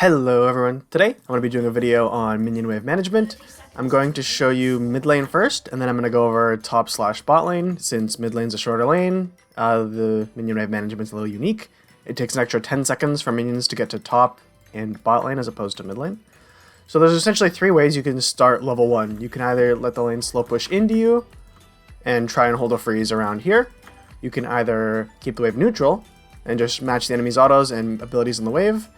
Hello everyone, today I'm going to be doing a video on minion wave management. I'm going to show you mid lane first, and then I'm going to go over top/bot lane. Since mid lane's a shorter lane, the minion wave management's a little unique. It takes an extra 10 seconds for minions to get to top and bot lane as opposed to mid lane. So there's essentially three ways you can start level 1. You can either let the lane slow push into you and try and hold a freeze around here. You can either keep the wave neutral and just match the enemy's autos and abilities in the wave,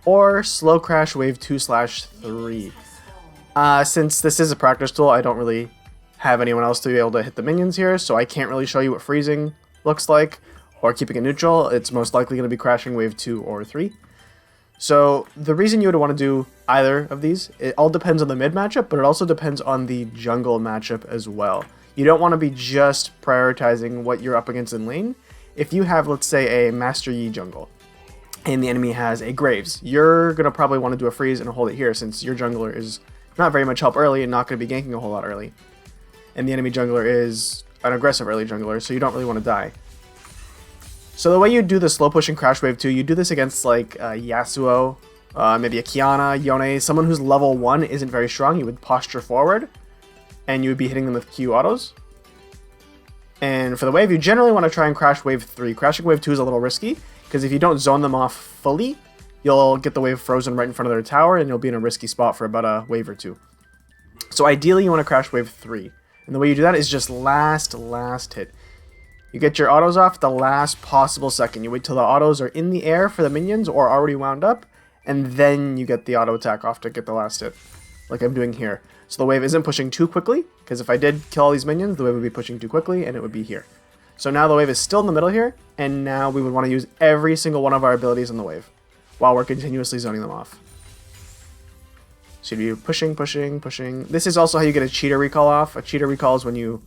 or slow crash wave 2/3. Since this is a practice tool, I don't really have anyone else to be able to hit the minions here, so I can't really show you what freezing looks like or keeping it neutral. It's most likely going to be crashing wave 2 or 3. So the reason you would want to do either of these, it all depends on the mid matchup, but it also depends on the jungle matchup as well. You don't want to be just prioritizing what you're up against in lane. If you have, let's say, a Master Yi jungle, and the enemy has a Graves, you're going to probably want to do a freeze and hold it here, since your jungler is not very much help early and not going to be ganking a whole lot early. And the enemy jungler is an aggressive early jungler, so you don't really want to die. So the way you do the slow push and crash wave 2, you do this against like Yasuo, maybe a Kiana, Yone, someone who's level 1 isn't very strong. You would posture forward, and you would be hitting them with Q autos. And for the wave, you generally want to try and crash wave 3. Crashing wave 2 is a little risky, because if you don't zone them off fully, you'll get the wave frozen right in front of their tower, and you'll be in a risky spot for about a wave or two. So ideally, you want to crash wave 3. And the way you do that is just last hit. You get your autos off the last possible second. You wait till the autos are in the air for the minions or already wound up, and then you get the auto attack off to get the last hit, like I'm doing here. So the wave isn't pushing too quickly, because if I did kill all these minions, the wave would be pushing too quickly, and it would be here. So now the wave is still in the middle here, and now we would want to use every single one of our abilities on the wave, while we're continuously zoning them off. So you'd be pushing. This is also how you get a cheater recall off. A cheater recall is when you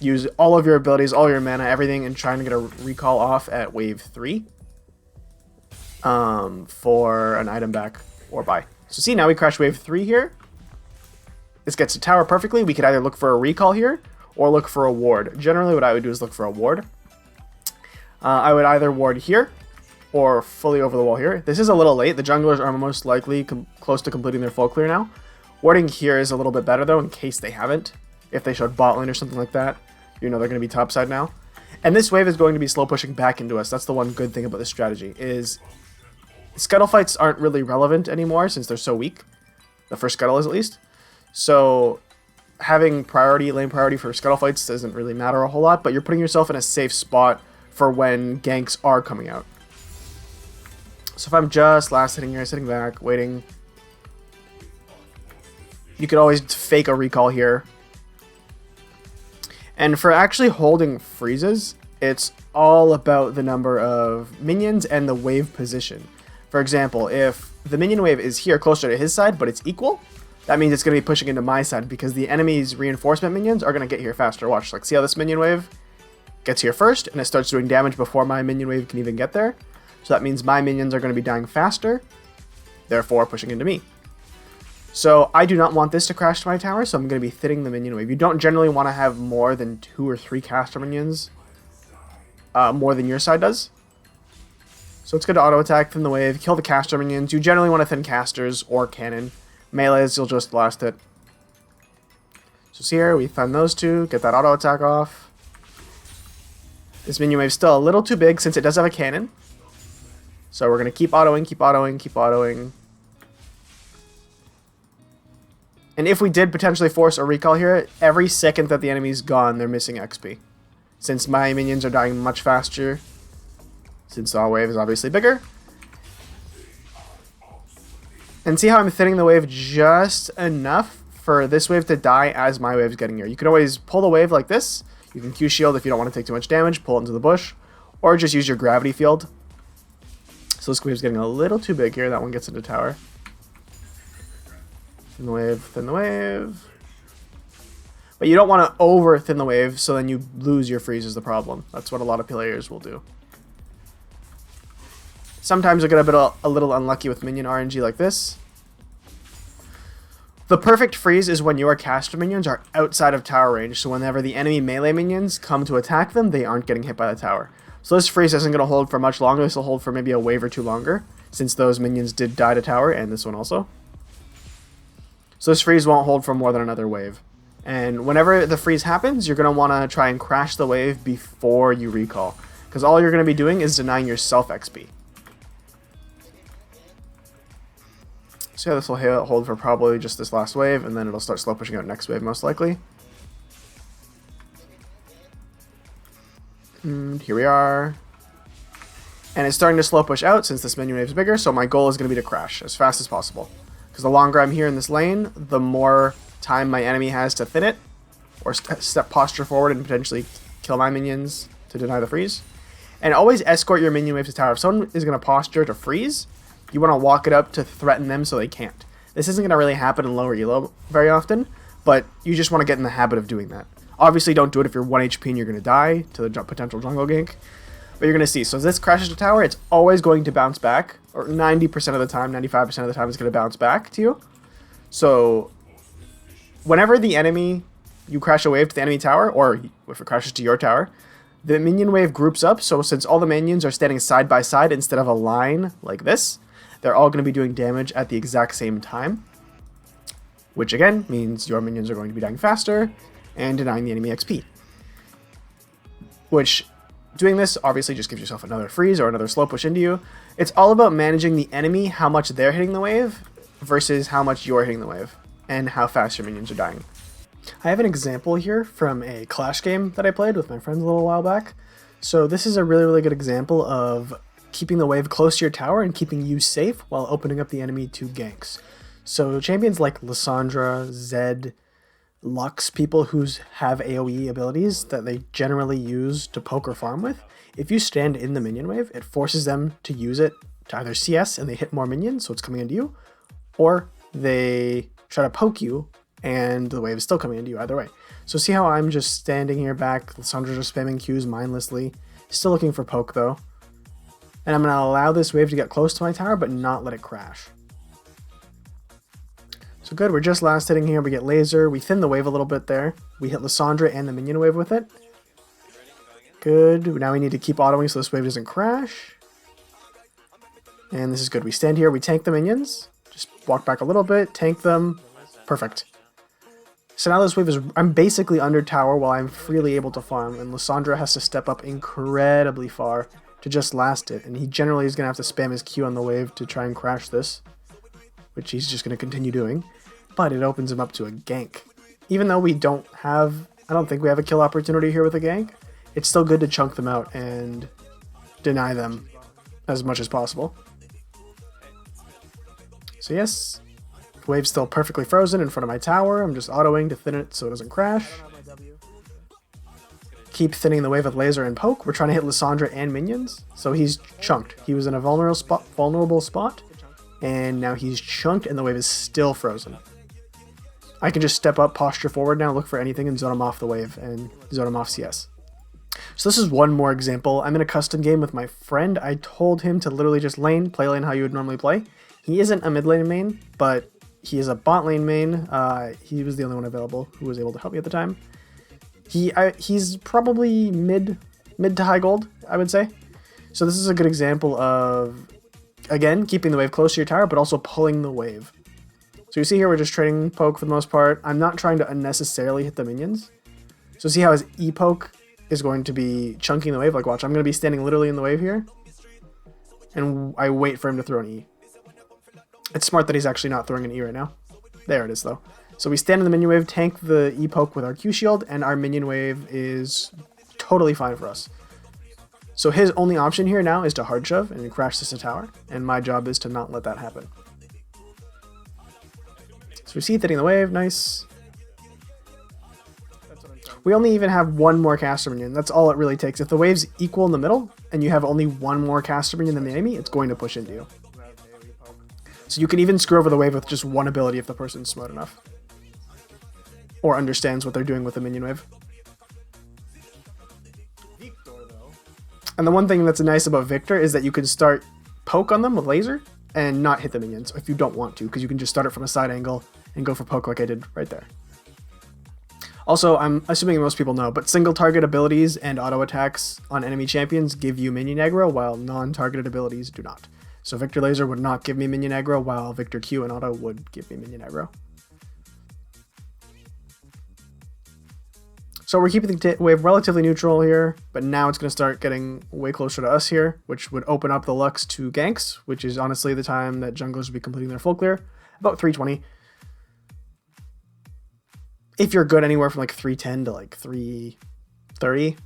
use all of your abilities, all your mana, everything, and trying to get a recall off at wave 3 for an item back or buy. So see, now we crash wave 3 here. This gets to tower perfectly. We could either look for a recall here or look for a ward. Generally, what I would do is look for a ward. I would either ward here or fully over the wall here. This is a little late. The junglers are most likely close to completing their full clear now. Warding here is a little bit better, though, in case they haven't. If they showed bot lane or something like that, you know they're going to be topside now. And this wave is going to be slow pushing back into us. That's the one good thing about this strategy, is scuttle fights aren't really relevant anymore since they're so weak. The first scuttle is, at least. So having lane priority for scuttle fights doesn't really matter a whole lot, but you're putting yourself in a safe spot for when ganks are coming out. So if I'm just last hitting here, sitting back, waiting, you could always fake a recall here. And for actually holding freezes, it's all about the number of minions and the wave position. For example, if the minion wave is here closer to his side, but it's equal, that means it's going to be pushing into my side, because the enemy's reinforcement minions are going to get here faster. Watch, like, see how this minion wave gets here first, and it starts doing damage before my minion wave can even get there. So that means my minions are going to be dying faster, therefore pushing into me. So I do not want this to crash to my tower, so I'm going to be thinning the minion wave. You don't generally want to have more than 2 or 3 caster minions, more than your side does. So it's good to auto attack, thin the wave, kill the caster minions. You generally want to thin casters or cannon. Melees, you'll just blast it. So see here, we thin those two, get that auto attack off. This minion wave is still a little too big since it does have a cannon. So we're going to keep autoing. And if we did potentially force a recall here, every second that the enemy's gone, they're missing XP. Since my minions are dying much faster, since our wave is obviously bigger. And see how I'm thinning the wave just enough for this wave to die as my wave's getting here. You can always pull the wave like this. You can Q shield if you don't want to take too much damage, pull it into the bush, or just use your gravity field. So this wave's getting a little too big here. That one gets into tower. Thin the wave. But you don't want to over thin the wave, so then you lose your freeze is the problem. That's what a lot of players will do. Sometimes you'll get a little unlucky with minion RNG like this. The perfect freeze is when your caster minions are outside of tower range, so whenever the enemy melee minions come to attack them, they aren't getting hit by the tower. So this freeze isn't going to hold for much longer. This will hold for maybe a wave or two longer. since those minions did die to tower, and this one also. So this freeze won't hold for more than another wave. And whenever the freeze happens, you're going to want to try and crash the wave before you recall, because all you're going to be doing is denying yourself XP. So yeah, this will hold for probably just this last wave, and then it'll start slow pushing out next wave most likely. And here we are. And it's starting to slow push out since this minion wave is bigger, so my goal is going to be to crash as fast as possible. Because the longer I'm here in this lane, the more time my enemy has to thin it, or step posture forward and potentially kill my minions to deny the freeze. And always escort your minion wave to tower. If someone is going to posture to freeze, you want to walk it up to threaten them so they can't. This isn't going to really happen in lower elo very often, but you just want to get in the habit of doing that. Obviously, don't do it if you're 1 HP and you're going to die to the potential jungle gank. But you're going to see, so as this crashes to tower, it's always going to bounce back, or 90% of the time, 95% of the time it's going to bounce back to you. So whenever the enemy, you crash a wave to the enemy tower, or if it crashes to your tower, the minion wave groups up, so since all the minions are standing side by side instead of a line like this, they're all going to be doing damage at the exact same time. Which again, means your minions are going to be dying faster, and denying the enemy XP. Which, doing this obviously just gives yourself another freeze or another slow push into you. It's all about managing the enemy, how much they're hitting the wave, versus how much you're hitting the wave, and how fast your minions are dying. I have an example here from a Clash game that I played with my friends a little while back. So this is a really good example of keeping the wave close to your tower and keeping you safe while opening up the enemy to ganks. So champions like Lissandra, Zed, Lux, people who have AoE abilities that they generally use to poke or farm with, if you stand in the minion wave, it forces them to use it to either CS and they hit more minions, so it's coming into you, or they try to poke you and the wave is still coming into you either way. So see how I'm just standing here back, Lissandra's just spamming Qs mindlessly, still looking for poke though. And I'm going to allow this wave to get close to my tower, but not let it crash. So good, we're just last hitting here, we get laser, we thin the wave a little bit there. We hit Lissandra and the minion wave with it. Good, now we need to keep autoing so this wave doesn't crash. And this is good, we stand here, we tank the minions. Just walk back a little bit, tank them. Perfect. So now this wave is, I'm basically under tower while I'm freely able to farm, and Lissandra has to step up incredibly far to just last it. And he generally is going to have to spam his Q on the wave to try and crash this, which he's just going to continue doing. But it opens him up to a gank. Even though we don't have, I don't think we have a kill opportunity here with a gank, it's still good to chunk them out and deny them as much as possible. So yes, the wave's still perfectly frozen in front of my tower. I'm just autoing to thin it so it doesn't crash. Keep thinning the wave with laser and poke. We're trying to hit Lissandra and minions. So he's chunked. He was in a vulnerable spot, and now he's chunked and the wave is still frozen. I can just step up, posture forward now, look for anything and zone him off the wave and zone him off CS. So this is one more example. I'm in a custom game with my friend. I told him to literally just play lane how you would normally play. He isn't a mid lane main, but he is a bot lane main. He was the only one available who was able to help me at the time. He's probably mid to high gold, I would say. So this is a good example of, again, keeping the wave close to your tower, but also pulling the wave. So you see here we're just trading poke for the most part. I'm not trying to unnecessarily hit the minions. So see how his E-poke is going to be chunking the wave? Like watch, I'm going to be standing literally in the wave here. And I wait for him to throw an E. It's smart that he's actually not throwing an E right now. There it is though. So we stand in the minion wave, tank the E-poke with our Q shield, and our minion wave is totally fine for us. So his only option here now is to hard shove and crash this to tower. And my job is to not let that happen. So we see thinning the wave, nice. We only even have one more caster minion. That's all it really takes. If the wave's equal in the middle, and you have only one more caster minion than the enemy, it's going to push into you. So you can even screw over the wave with just one ability if the person's smart enough. Or understands what they're doing with the minion wave. And the one thing that's nice about Victor is that you can start poke on them with laser and not hit the minions if you don't want to, because you can just start it from a side angle and go for poke like I did right there. Also, I'm assuming most people know, but single target abilities and auto attacks on enemy champions give you minion aggro, while non-targeted abilities do not. So Victor Laser would not give me minion aggro, while Victor Q and auto would give me minion aggro. So we're keeping the wave relatively neutral here, but now it's going to start getting way closer to us here, which would open up the Lux to ganks, which is honestly the time that junglers would be completing their full clear, about 320. If you're good anywhere from like 310 to like 330,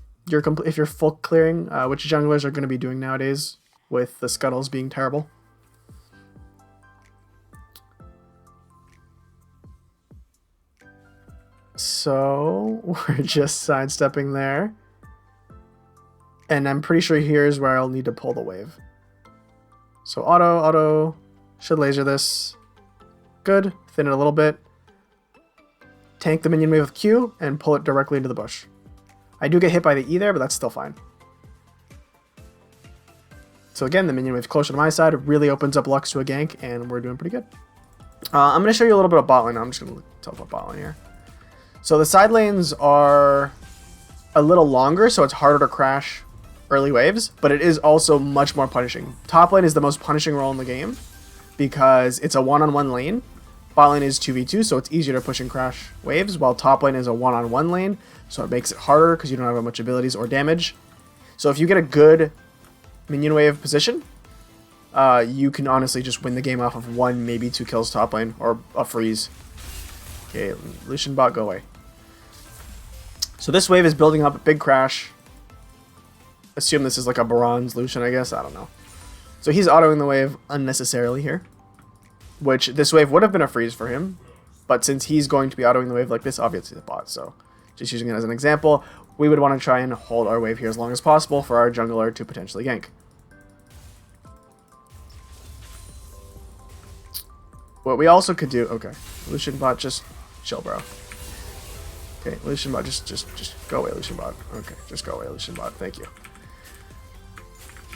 if you're full clearing, which junglers are going to be doing nowadays with the scuttles being terrible. So we're just sidestepping there. And I'm pretty sure here's where I'll need to pull the wave. So auto should laser this. Good. Thin it a little bit. Tank the minion wave with Q and pull it directly into the bush. I do get hit by the E there, but that's still fine. So again, the minion wave's closer to my side. It really opens up Lux to a gank, and we're doing pretty good. I'm going to show you a little bit of bot lane. I'm just going to teleport bot lane here. So the side lanes are a little longer, so it's harder to crash early waves, but it is also much more punishing. Top lane is the most punishing role in the game because it's a one-on-one lane. Bot lane is 2v2, so it's easier to push and crash waves, while top lane is a one-on-one lane, so it makes it harder because you don't have much abilities or damage. So if you get a good minion wave position, you can honestly just win the game off of 1, maybe 2 kills top lane, or a freeze. Okay, Lucian bot, go away. So this wave is building up a big crash. Assume this is like a bronze Lucian, I guess. I don't know. So he's autoing the wave unnecessarily here, which this wave would have been a freeze for him. But since he's going to be autoing the wave like this, obviously the bot. So just using it as an example, we would want to try and hold our wave here as long as possible for our jungler to potentially gank. What we also could do, okay, Lucian bot, just chill, bro. Okay, Lucian bot, just go away, Lucian bot. Okay, just go away, Lucian bot. Thank you.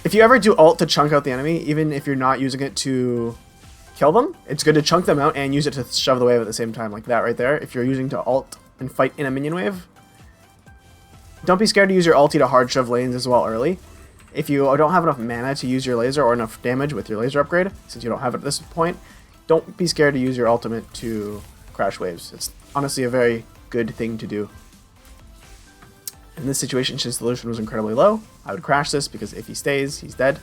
If you ever do ult to chunk out the enemy, even if you're not using it to kill them, it's good to chunk them out and use it to shove the wave at the same time, like that right there. If you're using to ult and fight in a minion wave, don't be scared to use your ulti to hard shove lanes as well early. If you don't have enough mana to use your laser or enough damage with your laser upgrade, since you don't have it at this point, don't be scared to use your ultimate to crash waves. It's honestly a very good thing to do. In this situation, since the Lucian was incredibly low, I would crash this because if he stays, he's dead.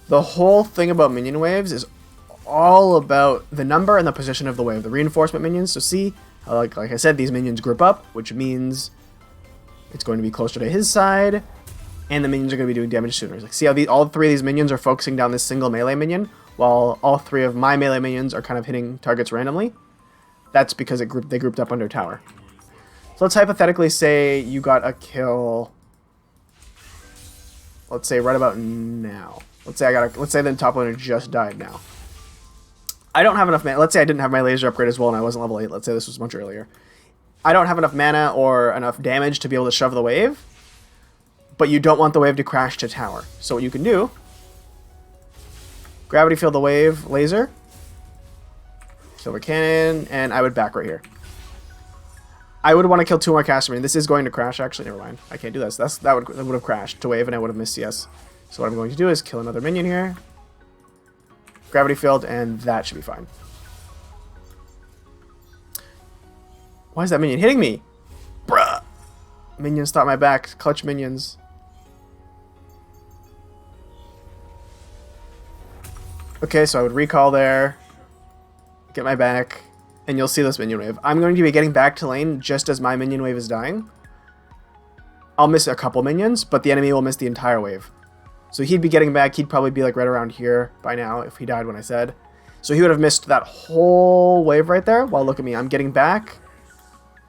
The whole thing about minion waves is all about the number and the position of the wave, the reinforcement minions. So see, like I said, these minions group up, which means it's going to be closer to his side, and the minions are going to be doing damage sooner. Like, see how all 3 of these minions are focusing down this single melee minion, while all 3 of my melee minions are kind of hitting targets randomly? That's because they grouped up under tower. So let's hypothetically say you got a kill, let's say right about now. Let's say the top laner just died now. I don't have enough mana. Let's say I didn't have my laser upgrade as well and I wasn't level 8. Let's say this was much earlier. I don't have enough mana or enough damage to be able to shove the wave, but you don't want the wave to crash to tower. So what you can do, gravity field the wave, laser, kill the cannon, and I would back right here. I would want to kill 2 more caster minions. This is going to crash, actually. Never mind. I can't do this. That would have crashed to wave, and I would have missed CS. So what I'm going to do is kill another minion here, gravity field, and that should be fine. Why is that minion hitting me? Bruh! Minions stop my back. Clutch minions. Okay, so I would recall there, get my back, and you'll see this minion wave. I'm going to be getting back to lane just as my minion wave is dying. I'll miss a couple minions, but the enemy will miss the entire wave. So he'd be getting back, he'd probably be like right around here by now if he died when I said. So he would have missed that whole wave right there. Well, look at me, I'm getting back.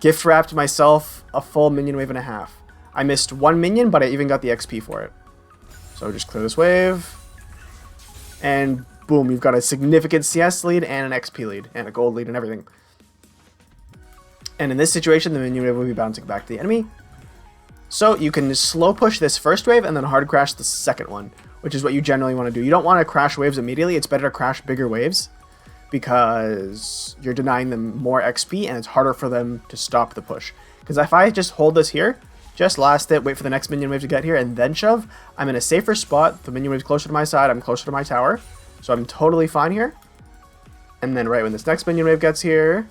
Gift wrapped myself a full minion wave and a half. I missed 1 minion, but I even got the XP for it. So just clear this wave. And boom, you've got a significant CS lead and an XP lead and a gold lead and everything. And in this situation, the minion wave will be bouncing back to the enemy. So you can slow push this first wave and then hard crash the second one, which is what you generally want to do. You don't want to crash waves immediately. It's better to crash bigger waves because you're denying them more XP and it's harder for them to stop the push. Because if I just hold this here, just last it, wait for the next minion wave to get here, and then shove, I'm in a safer spot. The minion wave's closer to my side, I'm closer to my tower. So I'm totally fine here. And then right when this next minion wave gets here,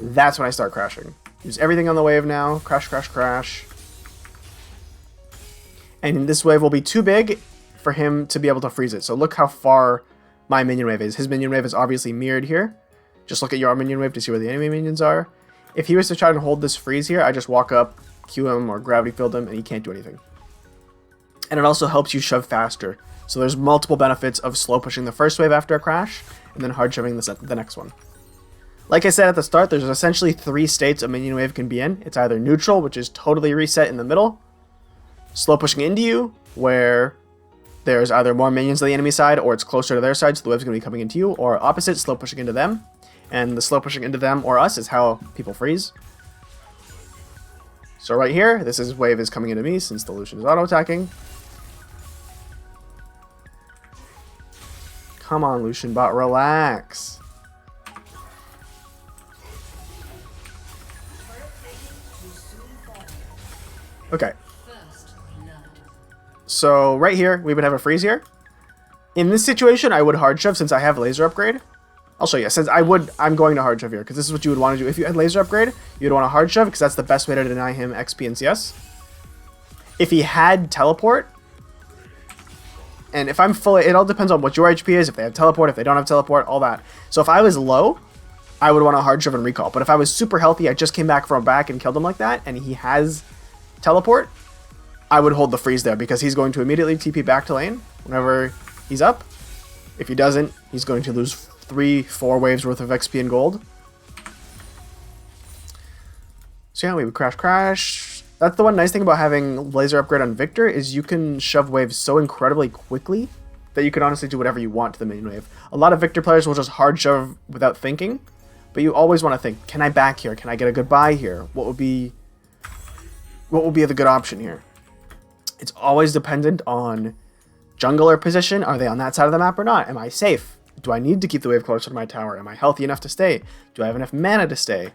that's when I start crashing. Use everything on the wave now. Crash, crash, crash. And this wave will be too big for him to be able to freeze it. So look how far my minion wave is. His minion wave is obviously mirrored here. Just look at your minion wave to see where the enemy minions are. If he was to try to hold this freeze here, I just walk up, Q him, or gravity field him, and he can't do anything. And it also helps you shove faster. So there's multiple benefits of slow pushing the first wave after a crash, and then hard shoving the next one. Like I said at the start, there's essentially 3 states a minion wave can be in. It's either neutral, which is totally reset in the middle, slow pushing into you, where there's either more minions on the enemy side or it's closer to their side, so the wave's going to be coming into you, or opposite, slow pushing into them. And the slow pushing into them or us is how people freeze. So right here, this wave is coming into me since the Lucian is auto-attacking. Come on, Lucian bot, relax. Okay. So right here, we would have a freeze here. In this situation, I would hard shove since I have laser upgrade. I'll show you. Since I'm going to hard shove here because this is what you would want to do. If you had laser upgrade, you'd want to hard shove because that's the best way to deny him XP and CS. If he had teleport, and if I'm fully, it all depends on what your HP is. If they have teleport, if they don't have teleport, all that. So if I was low, I would want to hard shove and recall. But if I was super healthy, I just came back from back and killed him like that, and he has teleport, I would hold the freeze there because he's going to immediately TP back to lane whenever he's up. If he doesn't, he's going to lose 3-4 waves worth of XP and gold. So yeah, we would crash, crash. That's the one nice thing about having laser upgrade on Victor is you can shove waves so incredibly quickly that you can honestly do whatever you want to the minion wave. A lot of Victor players will just hard shove without thinking, but you always want to think, can I back here? Can I get a goodbye here? What would be the good option here? It's always dependent on jungler position. Are they on that side of the map or not? Am I safe? Do I need to keep the wave closer to my tower? Am I healthy enough to stay? Do I have enough mana to stay?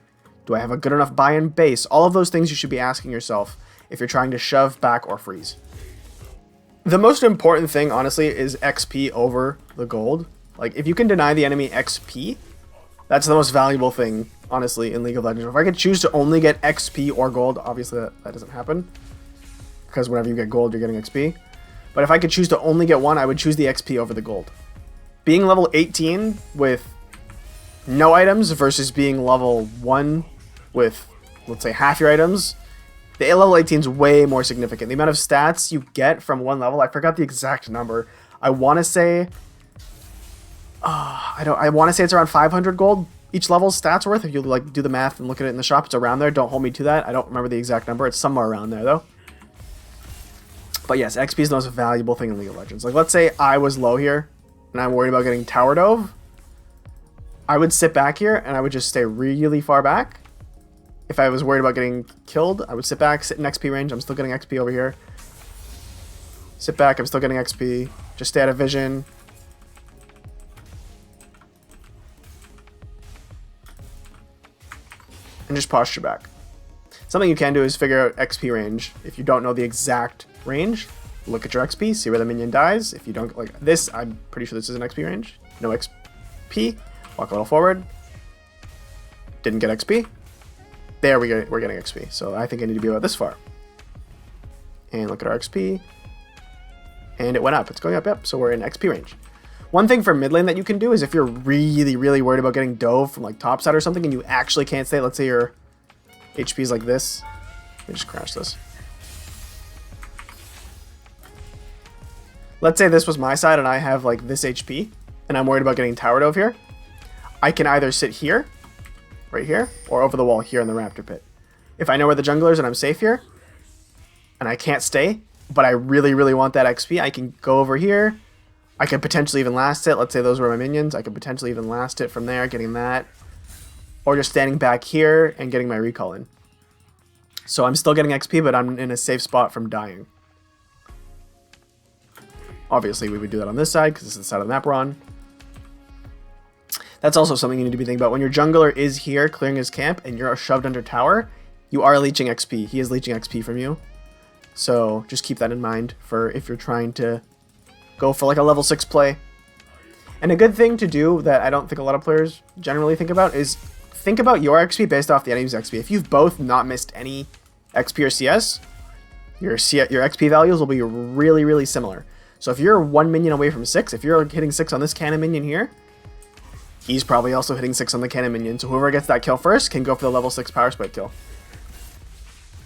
Do I have a good enough buy-in base? All of those things you should be asking yourself if you're trying to shove, back, or freeze. The most important thing, honestly, is XP over the gold. Like, if you can deny the enemy XP, that's the most valuable thing, honestly, in League of Legends. If I could choose to only get XP or gold, obviously that doesn't happen, because whenever you get gold, you're getting XP. But if I could choose to only get one, I would choose the XP over the gold. Being level 18 with no items versus being level 1 with, let's say, half your items, the level 18 is way more significant. The amount of stats you get from one level, I forgot the exact number. I want to say, I want to say it's around 500 gold each level's stats worth. If you like do the math and look at it in the shop, it's around there. Don't hold me to that. I don't remember the exact number. It's somewhere around there though. But yes, XP is the most valuable thing in League of Legends. Like, let's say I was low here and I'm worried about getting tower dove. I would sit back here and I would just stay really far back. If I was worried about getting killed, I would sit back, sit in XP range. I'm still getting XP over here. Sit back, I'm still getting XP. Just stay out of vision. And just posture back. Something you can do is figure out XP range. If you don't know the exact range, look at your XP, see where the minion dies. If you don't, like this, I'm pretty sure this is an XP range. No XP. Walk a little forward. Didn't get XP. There we're getting XP. So I think I need to be about this far. And look at our XP. And it went up. It's going up, yep. So we're in XP range. One thing for mid lane that you can do is if you're really worried about getting dove from like top side or something and you actually can't stay, let's say your HP is like this. Let me just crash this. Let's say this was my side and I have like this HP and I'm worried about getting tower dove here. I can either sit here, right here, or over the wall here in the raptor pit. If I know where the jungler is and I'm safe here, and I can't stay, but I really want that XP, I can go over here. I could potentially even last it. Let's say those were my minions. I could potentially even last it from there, getting that. Or just standing back here and getting my recall in. So I'm still getting XP, but I'm in a safe spot from dying. Obviously, we would do that on this side, because this is the side of the map we're on. That's also something you need to be thinking about. When your jungler is here clearing his camp and you're shoved under tower, you are leeching XP. He is leeching XP from you. So just keep that in mind for if you're trying to go for like a level 6 play. And a good thing to do that I don't think a lot of players generally think about is think about your XP based off the enemy's XP. If you've both not missed any XP or CS, your XP values will be really, really similar. So if you're 1 minion away from 6, if you're hitting 6 on this cannon minion here, he's probably also hitting 6 on the cannon minion. So whoever gets that kill first can go for the level 6 power spike kill.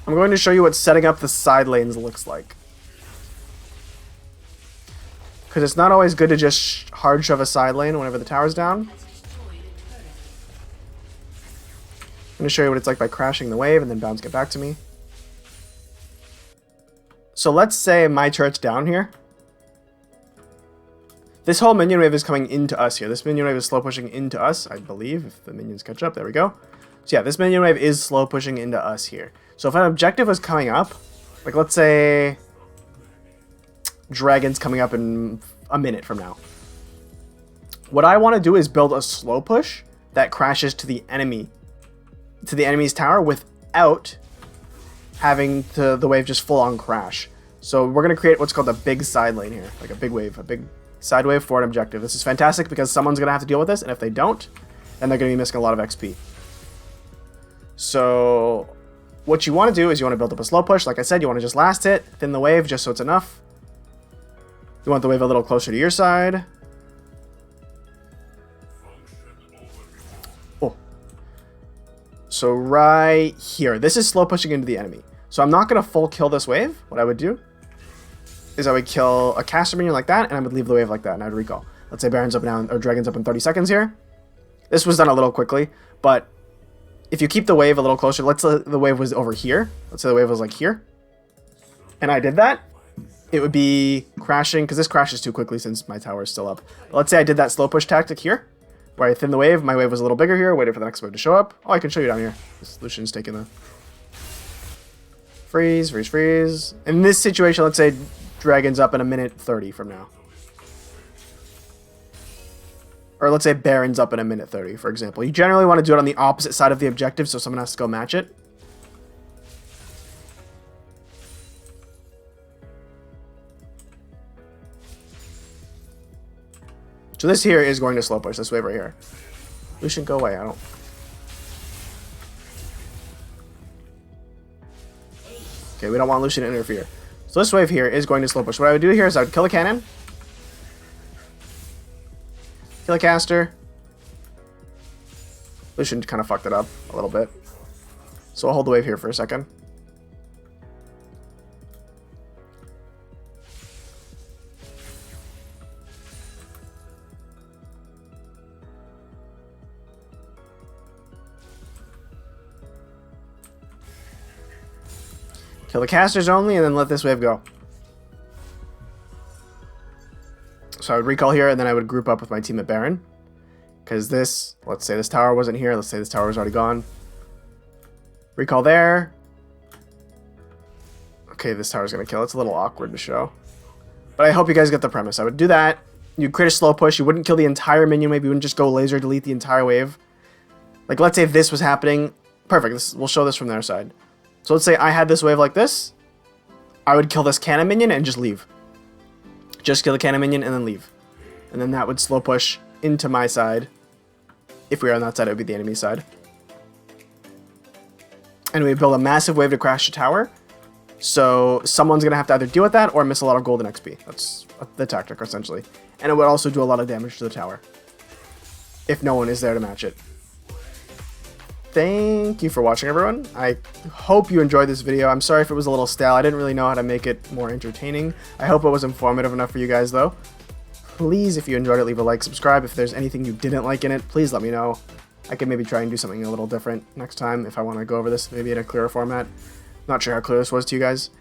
I'm going to show you what setting up the side lanes looks like. Because it's not always good to just hard shove a side lane whenever the tower's down. I'm going to show you what it's like by crashing the wave and then bounce get back to me. So let's say my turret's down here. This whole minion wave is coming into us here. This minion wave is slow pushing into us, I believe, if the minions catch up. There we go. So yeah, this minion wave is slow pushing into us here. So if an objective was coming up, like let's say Dragon's coming up in a minute from now. What I want to do is build a slow push that crashes to the enemy's tower without having the wave just full on crash. So we're going to create what's called a big side lane here, like a big wave, a big side wave for an objective. This is fantastic because someone's going to have to deal with this, and if they don't, then they're going to be missing a lot of XP. So what you want to do is you want to build up a slow push. Like I said, you want to just last hit, thin the wave just so it's enough. You want the wave a little closer to your side. Oh. So right here, this is slow pushing into the enemy. So I'm not going to full kill this wave. What I would do is I would kill a caster minion like that, and I would leave the wave like that, and I would recall. Let's say Baron's up now, or Dragon's up in 30 seconds here. This was done a little quickly, but if you keep the wave a little closer, let's say the wave was over here. Let's say the wave was like here. And I did that. It would be crashing, because this crashes too quickly since my tower is still up. But let's say I did that slow push tactic here, where I thin the wave. My wave was a little bigger here, waited for the next wave to show up. Oh, I can show you down here. This Lucian's taking the freeze, freeze, freeze. In this situation, let's say Dragon's up in a minute 30 from now. Or let's say Baron's up in a minute 30, for example. You generally want to do it on the opposite side of the objective, so someone has to go match it. So this here is going to slow push, this wave right here. Lucian, go away, I don't... Okay, we don't want Lucian to interfere. So this wave here is going to slow push. What I would do here is I would kill a cannon. Kill a caster. Lucian kind of fucked it up a little bit. So I'll hold the wave here for a second. Kill the casters only, and then let this wave go. So I would recall here, and then I would group up with my team at Baron. Because this, let's say this tower wasn't here. Let's say this tower was already gone. Recall there. Okay, this tower's going to kill. It's a little awkward to show. But I hope you guys get the premise. I would do that. You'd create a slow push. You wouldn't kill the entire minion wave. You wouldn't just go laser delete the entire wave. Like, let's say this was happening. Perfect. We'll show this from their side. So let's say I had this wave like this. I would kill this cannon minion and just leave. Just kill the cannon minion and then leave. And then that would slow push into my side. If we were on that side, it would be the enemy side. And we build a massive wave to crash the tower. So someone's going to have to either deal with that or miss a lot of golden XP. That's the tactic, essentially. And it would also do a lot of damage to the tower. If no one is there to match it. Thank you for watching, everyone. I hope you enjoyed this video. I'm sorry if it was a little stale. I didn't really know how to make it more entertaining. I hope it was informative enough for you guys, though. Please, if you enjoyed it, leave a like, subscribe. If there's anything you didn't like in it, please let me know. I can maybe try and do something a little different next time if I want to go over this maybe in a clearer format. Not sure how clear this was to you guys.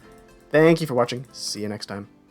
Thank you for watching. See you next time.